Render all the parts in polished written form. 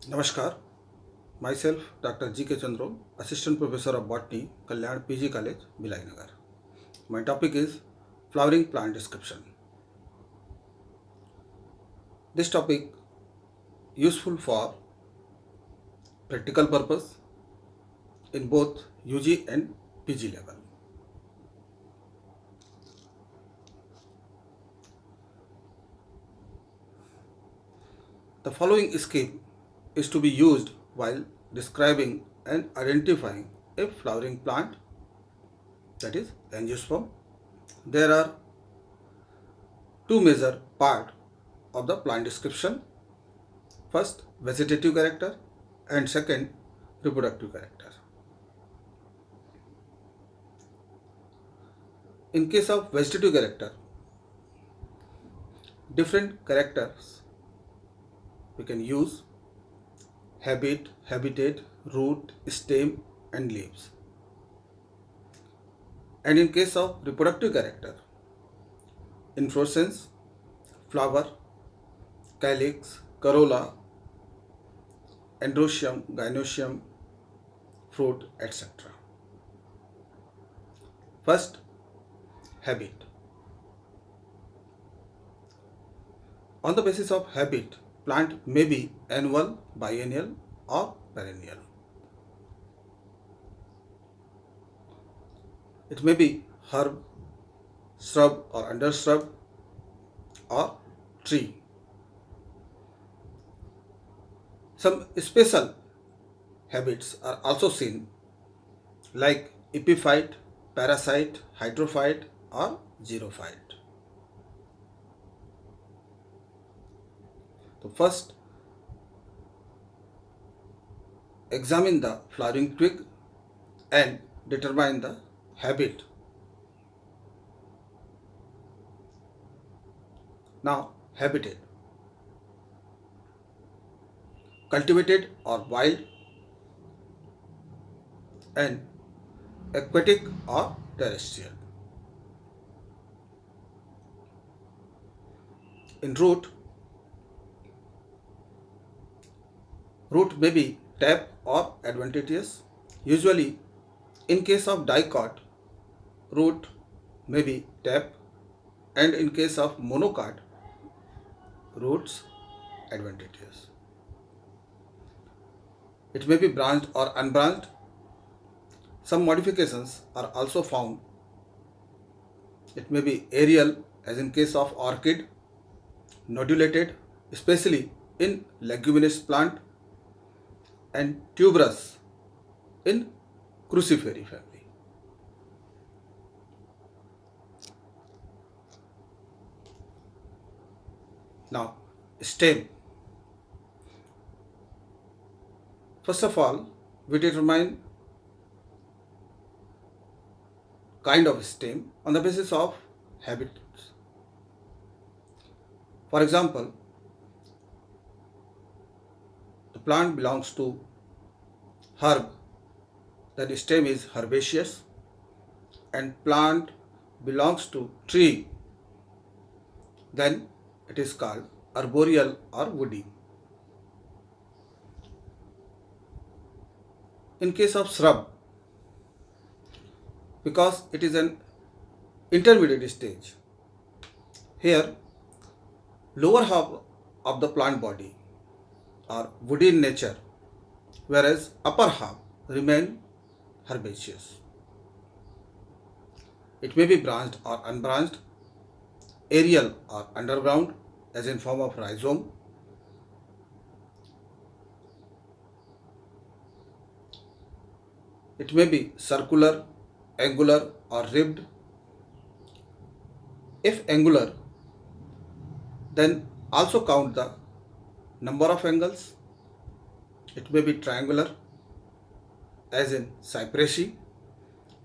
Namaskar, myself Dr. G.K. Chandro, Assistant Professor of Botany, Kalyan PG College, Bilaynagar. My topic is flowering plant description. This topic useful for practical purpose in both UG and PG level. The following scheme is to be used while describing and identifying a flowering plant, that is angiosperm. There are two major parts of the plant description. First, vegetative character, and second, reproductive character. In case of vegetative character, different characters we can use: habit, habitat, root, stem, and leaves. And in case of reproductive character, inflorescence, flower, calyx, corolla, androecium, gynoecium, fruit, etc. First, habit. On the basis of habit, plant may be annual, biennial, or perennial. It may be herb, shrub or undershrub, or tree. Some special habits are also seen, like epiphyte, parasite, hydrophyte, or xerophyte. So first, examine the flowering twig and determine the habit. Now, habitat: cultivated or wild, and aquatic or terrestrial. In root may be tap or adventitious. Usually, in case of dicot, root may be tap, and in case of monocot, roots adventitious. It may be branched or unbranched. Some modifications are also found. It may be aerial, as in case of orchid, nodulated, especially in leguminous plant, and tuberous in crucifery family. Now, stem. First of all, we determine kind of stem on the basis of habitats. For example, the plant belongs to herb, then stem is herbaceous, and plant belongs to tree, then it is called arboreal or woody. In case of shrub, because it is an intermediate stage, here lower half of the plant body are woody in nature, whereas upper half remain herbaceous. It may be branched or unbranched, aerial or underground, as in form of rhizome. It may be circular, angular, or ribbed. If angular, then also count the number of angles. It may be triangular, as in cypressi,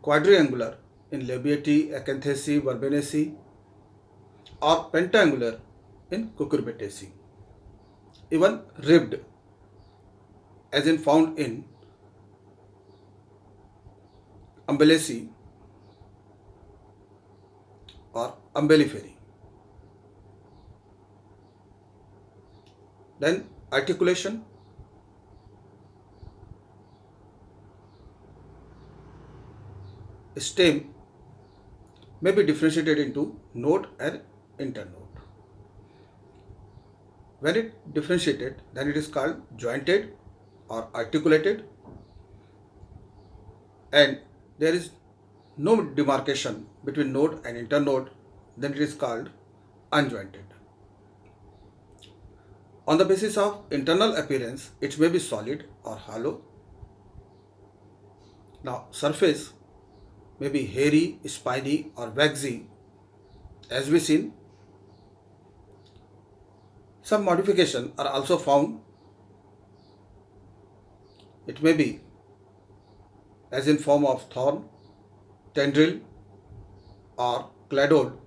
quadrangular in Labiatae, Acanthaceae, Verbenaceae, or pentangular in Cucurbitaceae. Even ribbed, as in found in Umbelaceae or Umbelliferae. Then articulation: stem may be differentiated into node and internode. When it differentiated, then it is called jointed or articulated, and there is no demarcation between node and internode, then it is called unjointed. On the basis of internal appearance, it may be solid or hollow. Now, surface may be hairy, spiny, or waxy, as we seen. Some modification are also found. It may be as in form of thorn, tendril, or cladode.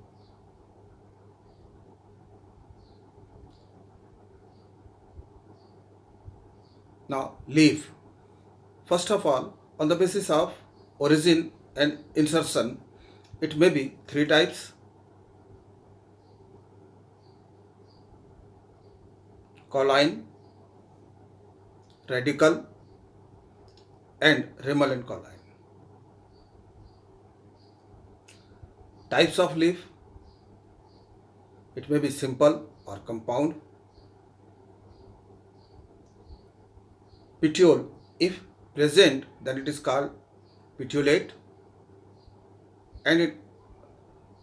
Now, leaf. First of all, on the basis of origin and insertion, it may be three types: colline, radical, and remoulent colline. Types of leaf: it may be simple or compound. Petiole, if present, then it is called petiolate, and it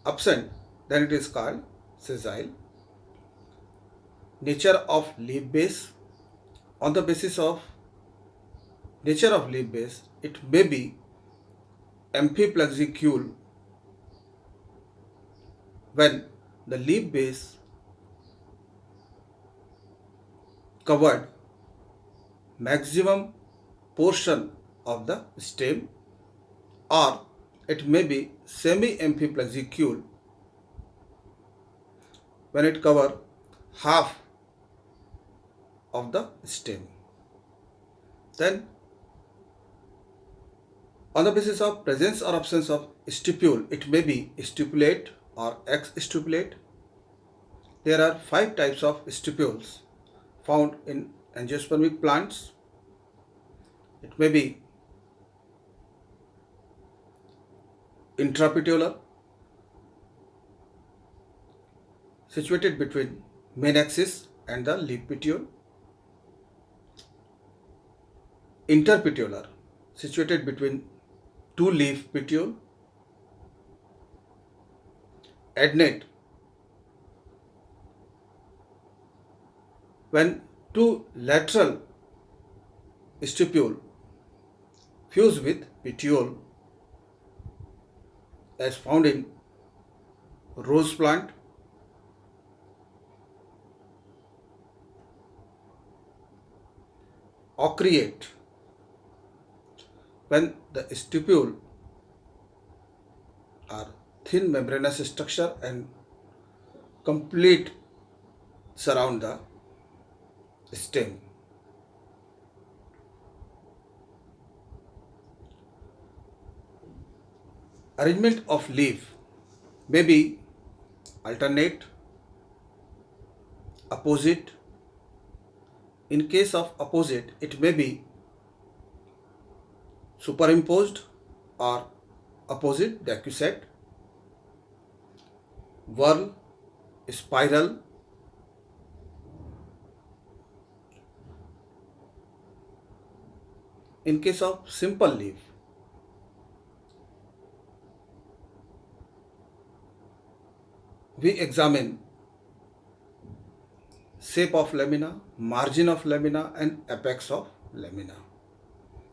absent, then it is called sessile. Nature of leaf base: on the basis of nature of leaf base, it may be amphipluxicule when the leaf base covered maximum portion of the stem, or it may be semi-amphipluxicule when it covers half of the stem. Then, on the basis of presence or absence of stipule, it may be stipulate or ex-stipulate. There are 5 types of stipules found in angiospermic plants. It may be intrapetiolar, situated between main axis and the leaf petiole; interpetiolar, situated between two leaf petiole; adnate, when two lateral stipule fuse with petiole, as found in rose plant; aureate, when the stipule are thin membranous structure and complete surround the stem. Arrangement of leaf may be alternate, opposite. In case of opposite, it may be superimposed or opposite decussate, whorl, spiral. In case of simple leaf, we examine shape of lamina, margin of lamina, and apex of lamina.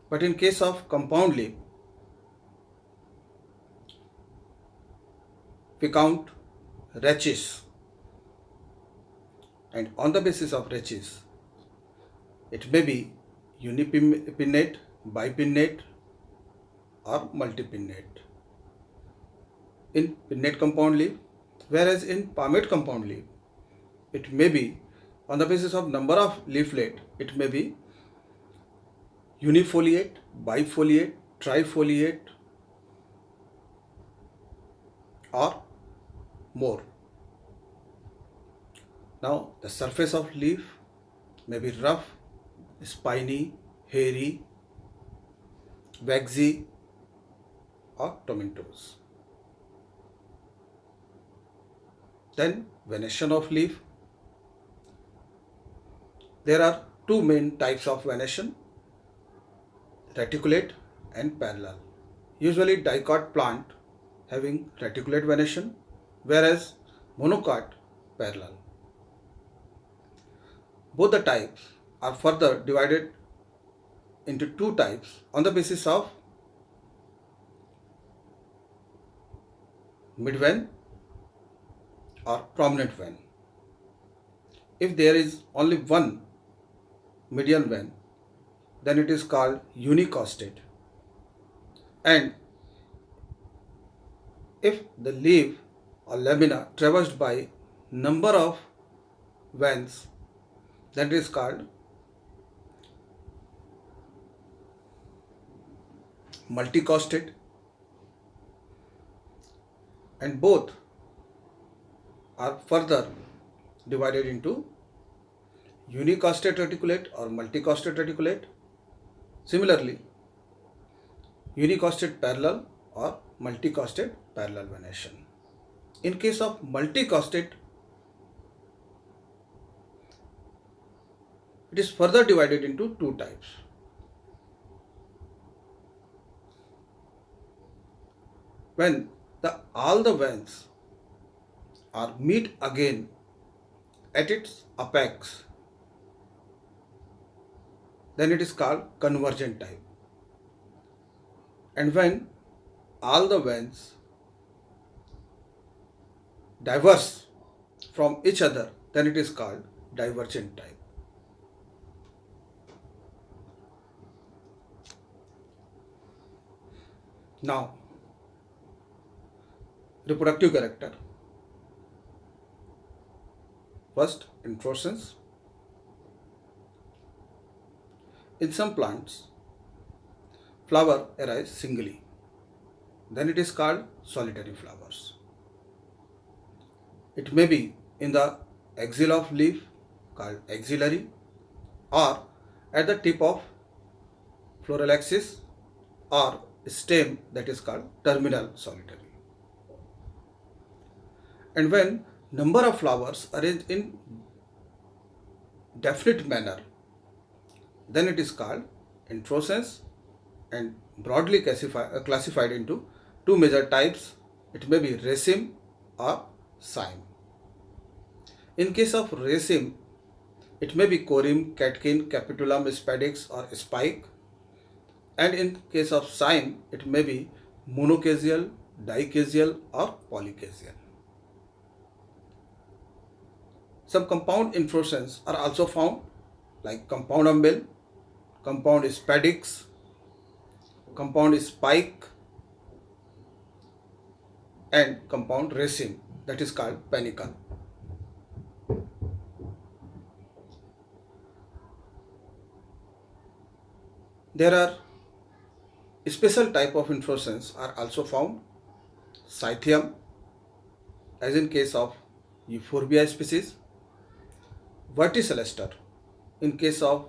But in case of compound leaf, we count rachis, and on the basis of rachis, it may be unipinnate, bipinnate, or multipinnate in pinnate compound leaf, whereas in palmate compound leaf, it may be on the basis of number of leaflet, it may be unifoliate, bifoliate, trifoliate, or more. Now, the surface of leaf may be rough, spiny, hairy, waxy, or tomentose. Then venation of leaf. There are two main types of venation, reticulate and parallel. Usually dicot plant having reticulate venation, whereas monocot parallel. Both the types are further divided into two types on the basis of mid-vein or prominent vein. If there is only one median vein, then it is called unicostate. And if the leaf or lamina traversed by number of veins, that is called multicostate. And both are further divided into unicostate reticulate or multicostate reticulate. Similarly, unicostate parallel or multicostate parallel venation. In case of multicostate, it is further divided into two types. When all the veins are meet again at its apex, then it is called convergent type. And when all the veins diverse from each other, then it is called divergent type. Now, reproductive character. First, inflorescence. In some plants, flower arise singly. Then it is called solitary flowers. It may be in the axil of leaf called axillary, or at the tip of floral axis or stem, that is called terminal solitary. And when number of flowers arranged in definite manner, then it is called inflorescence, and broadly classified into two major types. It may be raceme or cyme. In case of raceme, it may be corymb, catkin, capitulum, spadix or spike. And in case of cyme, it may be monocasial, dicasial or polycasial. Some compound inflorescences are also found, like compound umbel, compound spadix, compound spike and compound raceme, that is called panicle. There are special type of inflorescence are also found, cythium, as in case of Euphorbia species, verticillester in case of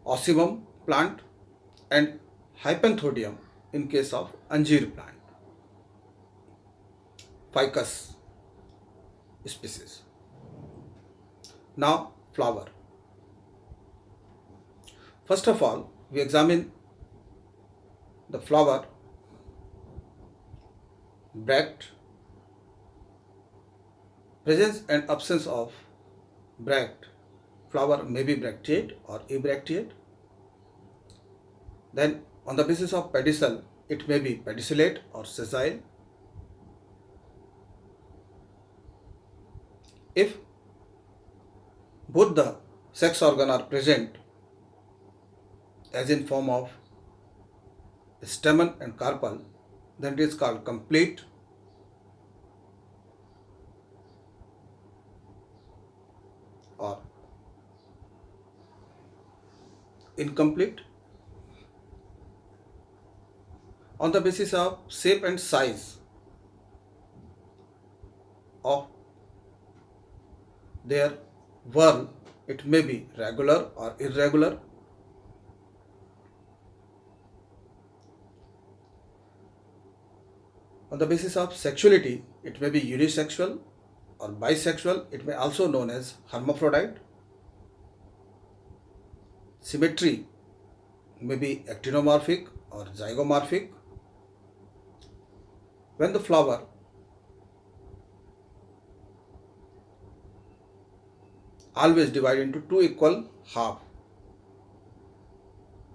Ocimum plant, and Hypanthodium in case of Anjeer plant, Ficus species. Now, flower. First of all, we examine the flower bract. Presence and absence of bract. Flower may be bracteate or abracteate. Then on the basis of pedicel, it may be pedicellate or sessile. If both the sex organ are present, as in form of stamen and carpel, then it is called complete. Or incomplete. On the basis of shape and size of their whorl, it may be regular or irregular. On the basis of sexuality, it may be unisexual or bisexual. It may also known as hermaphrodite. Symmetry may be actinomorphic or zygomorphic. When the flower always divide into two equal half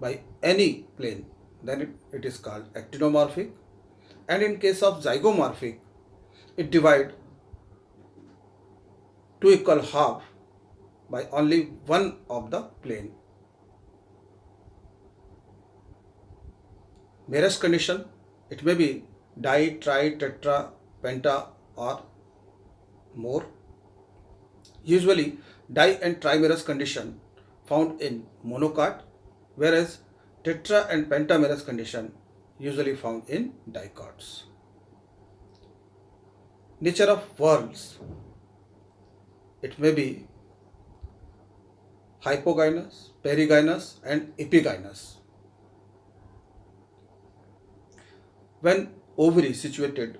by any plane, then it is called actinomorphic. And in case of zygomorphic, it divide two equal half by only one of the plane. Meres condition, it may be di, tri, tetra, penta or more. Usually di and trimerous condition found in monocot, whereas tetra and pentamerous condition usually found in dicots. Nature of whorls, it may be hypogynous, perigynous and epigynous. When ovary situated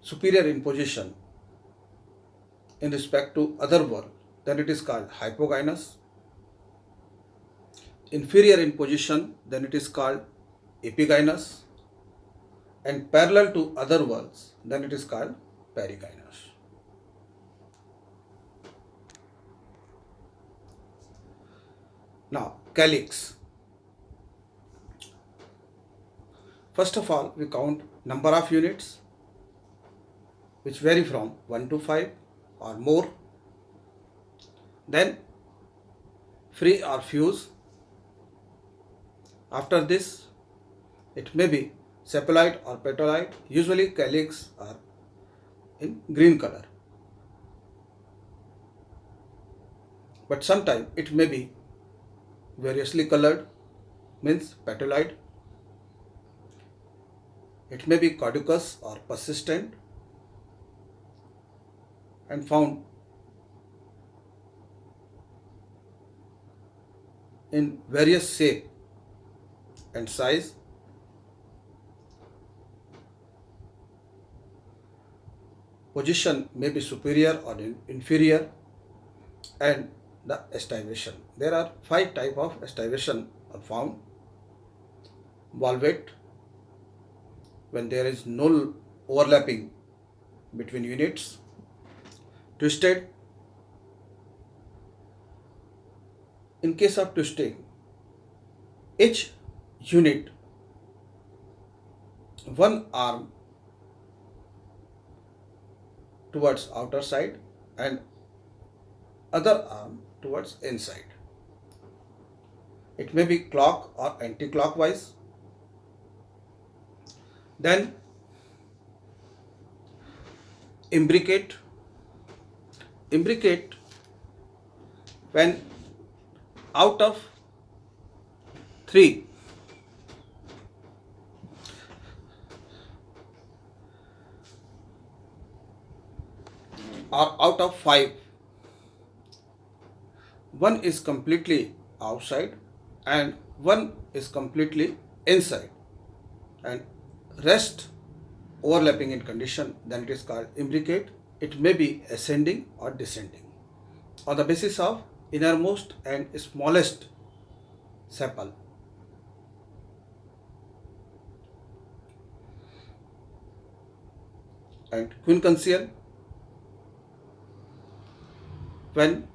superior in position in respect to other whorl, then it is called hypogynous. Inferior in position, then it is called epigynous. And parallel to other whorls, then it is called perigynous. Now, calyx. First of all, we count number of units, which vary from 1 to 5 or more. Then free or fuse. After this, it may be sepaloid or petaloid. Usually calyx are in green color, but sometimes it may be variously colored, means petaloid. It may be caducous or persistent and found in various shape and size. Position may be superior or inferior. And the estivation. There are 5 types of estivation are found. Valvate, when there is no overlapping between units. Twisted, in case of twisting, each unit, one arm towards outer side and other arm towards inside. It may be clock or anti-clockwise. Then imbricate. Imbricate, when out of 3 or out of 5, one is completely outside and one is completely inside, and rest overlapping in condition, then it is called imbricate. It may be ascending or descending on the basis of innermost and smallest sepal. And quincunxial, when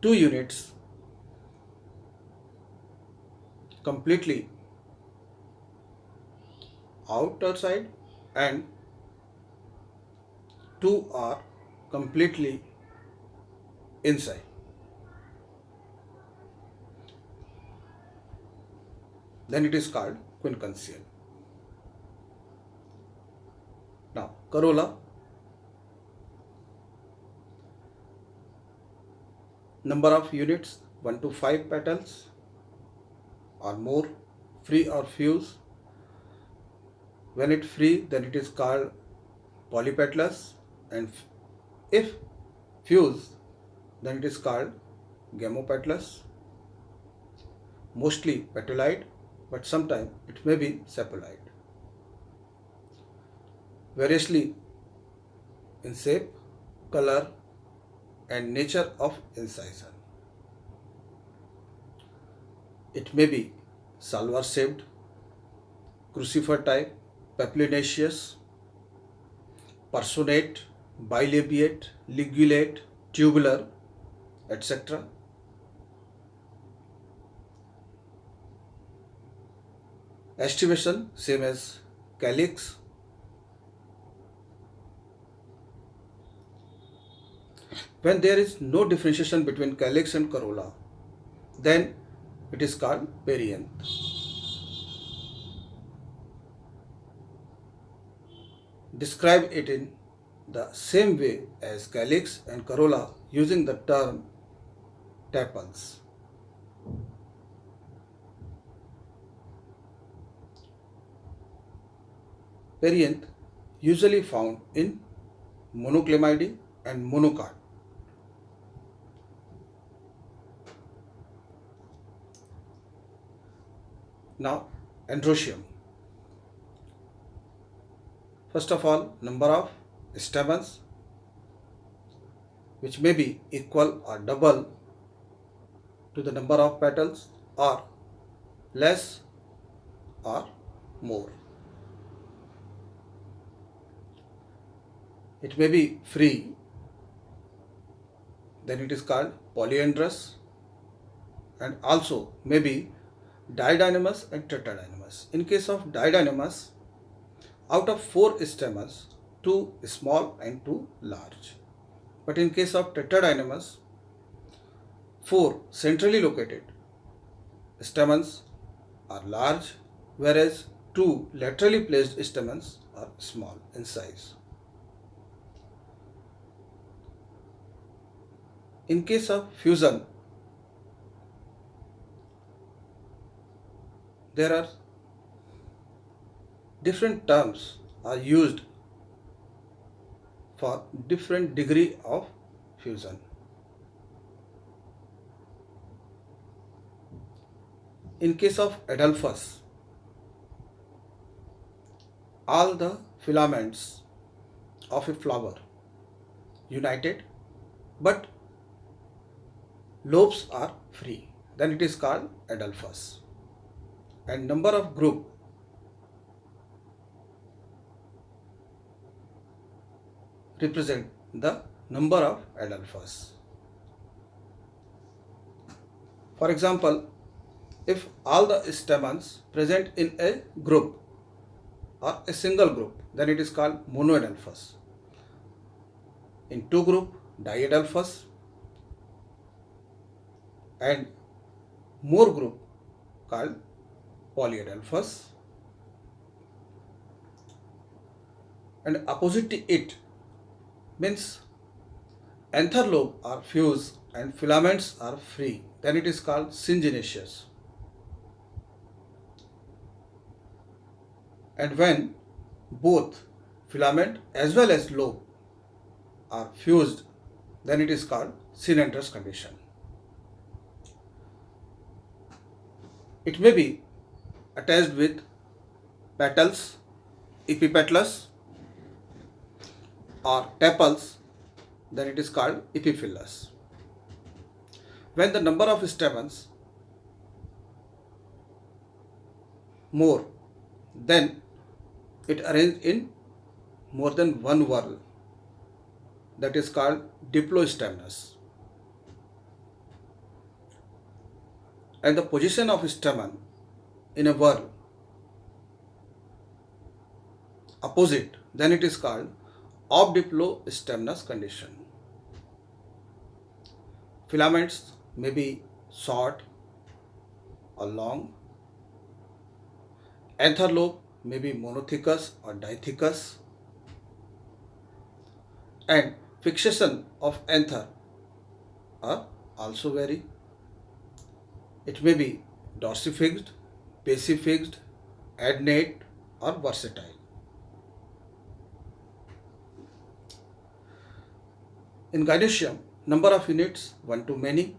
2 units completely outer side and 2 are completely inside. Then it is called quincunxial. Now, corolla, number of units 1 to 5 petals or more, free or fuse. When it free, then it is called polypetalous, and if fuse, then it is called gamopetalous, mostly petalite, but sometimes it may be sapollite. Variously in shape, color, and nature of incision. It may be salver shaped, crucifer type, papilionaceous, personate, bilabiate, ligulate, tubular, etc. Estimation same as calyx. When there is no differentiation between calyx and corolla, then it is called perianth. Describe it in the same way as calyx and corolla using the term tepals. Perianth usually found in monoclamidae and monocot. Now, androecium. First of all, number of stamens, which may be equal or double to the number of petals, or less or more. It may be free, then it is called polyandrous, and also may be didynamous and tetradynamous. In case of didynamous, out of 4 stamens, 2 small and 2 large. But in case of tetradynamous, 4 centrally located stamens are large, whereas 2 laterally placed stamens are small in size. In case of fusion, there are different terms are used for different degree of fusion. In case of Adelphus, all the filaments of a flower united, but lobes are free, then it is called Adelphus. And number of group represent the number of Adelphus. For example, if all the stamens present in a group or a single group, then it is called monoadelphous. In two group, diadelphous, and more group called polyadelphous. And opposite to it means anther lobe are fused and filaments are free, then it is called syngenaceous. And when both filament as well as lobe are fused, then it is called synandrous condition. It may be attached with petals, epipetalous, or tepals, then it is called epiphyllous. When the number of stamens more, then it arranged in more than one whorl, that is called diplostaminous. And the position of stamen in a whorl opposite, then it is called obdiplostaminous condition. Filaments may be short or long. Anther lobe may be monothecous or dithecous. And fixation of anther are also vary. It may be dorsifixed, pacifixed, adnate, or versatile. In gynoecium, number of units 1 to many,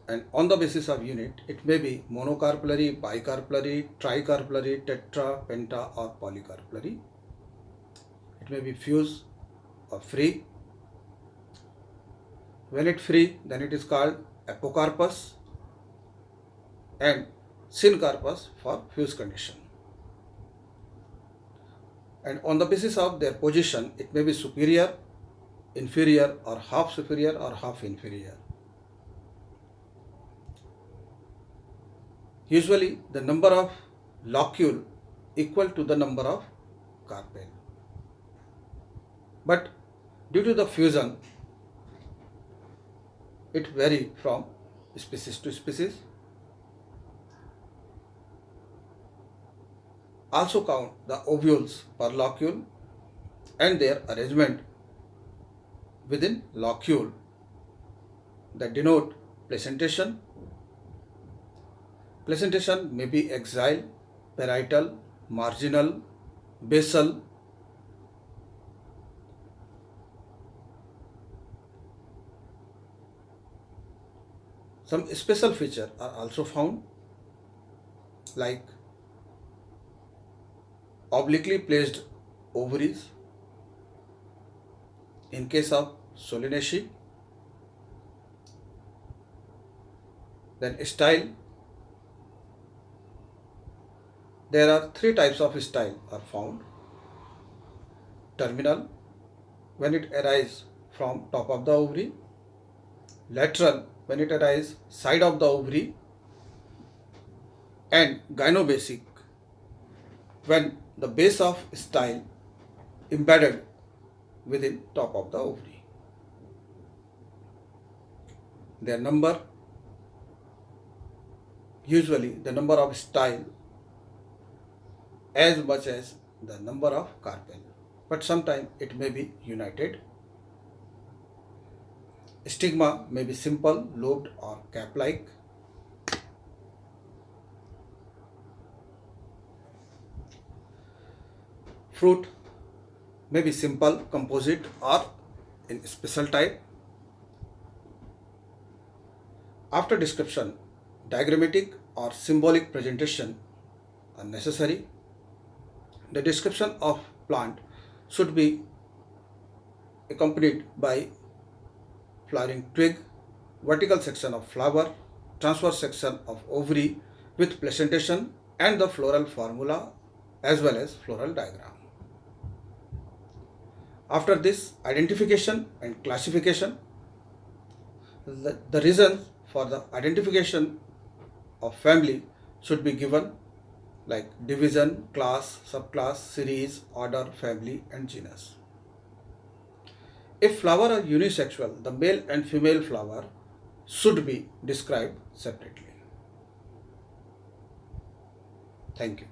And on the basis of unit, it may be monocarpellary, bicarpellary, tricarpellary, tetra, penta or polycarpellary. It may be fused or free. When it free, then it is called apocarpus and syncarpus for fused condition. And on the basis of their position, it may be superior, inferior or half superior or half inferior. Usually the number of locule equal to the number of carpel. But due to the fusion, it vary from species to species. Also count the ovules per locule and their arrangement within locule that denote placentation. Placentation may be axial, parietal, marginal, basal. Some special features are also found, like obliquely placed ovaries in case of Solanaceae. Then style. There are three types of style are found. Terminal, when it arises from top of the ovary. Lateral, when it arises side of the ovary. And gynobasic, when the base of style embedded within top of the ovary. Their number, usually the number of style as much as the number of carpel, but sometimes it may be united. Stigma may be simple, lobed or cap-like. Fruit may be simple, composite or in special type. After description, diagrammatic or symbolic presentation are necessary. The description of plant should be accompanied by flowering twig, vertical section of flower, transverse section of ovary with placentation and the floral formula as well as floral diagram. After this, identification and classification. The reasons for the identification of family should be given, like division, class, subclass, series, order, family and genus. If flower are unisexual, the male and female flower should be described separately. Thank you.